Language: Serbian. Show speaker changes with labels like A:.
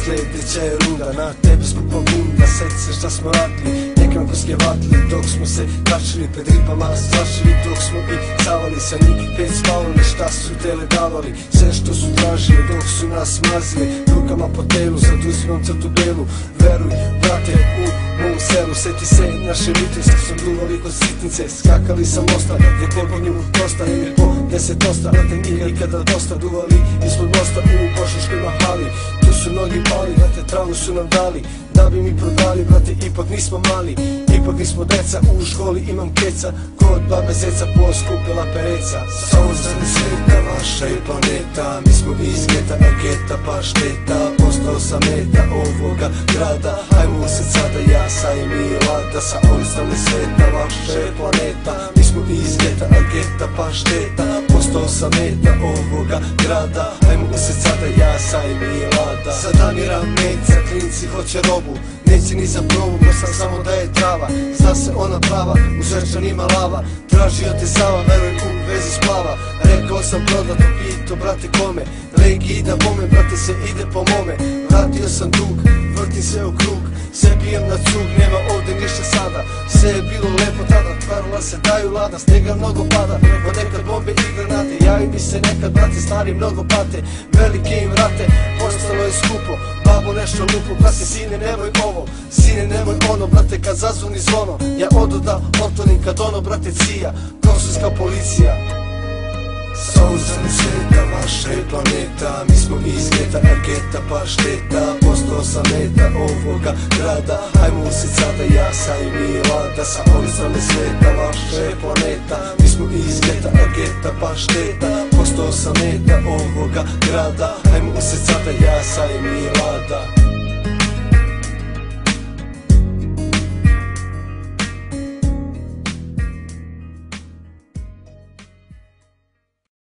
A: Sljedeća je runda, na tebi skupa bunda. Sjeti se šta smo radili, nekam kuske vatili, dok smo se kačili pred ripama strašili, dok smo i zavali sa njih pet spavali. Šta su tele davali, sve što su tražili, dok su nas mazili rukama po telu, sad uzimam crtu belu. Veruj, brate, u mom selu. Sjeti se naše litre, što sam duvali kod sitnice, skakali sa mosta, gdje pogonju dosta ili po 10 osta. Brate, nije nikada dosta, duvali ispod mosta u Božiškoj mahali. Tu su mnogi pali, brate, travu su nam dali da bi mi prodali, brate, ipak nismo mali, ipak nismo deca. U školi imam keca, kod babe zeca poskupila pereca. Souzani sveta, vaša je planeta, mi smo iz geta, a geta pa šteta. Postao sam meta ovoga grada, hajmo se sada ja sa i Milada. Souzani sveta, vaša je planeta, mi smo iz geta, a geta pa šteta. Postao sam meta ovoga grada, hajmo se sada ja sa i Milada. Sada miram meca, klinci hoće robu, neće ni za probu, pa sam samo da je trava. Zna se ona prava, u Zvečanima lava, tražio te Sava, veruj u vezi splava. Rekao sam prodato, pito brate kome, legi da bome, brate se ide po mome. Vratio sam dug, vrtim se u krug, sve pijem na cug, nema ovdje ništa sada. Sve je bilo lepo tada, tvarila se daju lada, snega mnogo pada, ponekad bombe i granate. Javi mi se nekad, brate, stari mnogo pate, velike im rate, postalo je skupo. Babo nešto lupo, brate, sine nemoj ovo, sine nemoj ono, brate, kad zazvoni zvono, ja odo da otvorim kad ono, brate, cija, kosovska policija. Souzani sveta, vaša je planeta, mi smo iz geta, a geta pa šteta. Postao sam meta ovoga grada, hajmo se sada ja sa i Milada. Souzani sveta, vaša je planeta, mi smo iz geta, a geta pa šteta. Postao sam meta ovoga grada, hajmo se sada ja sa i Milada.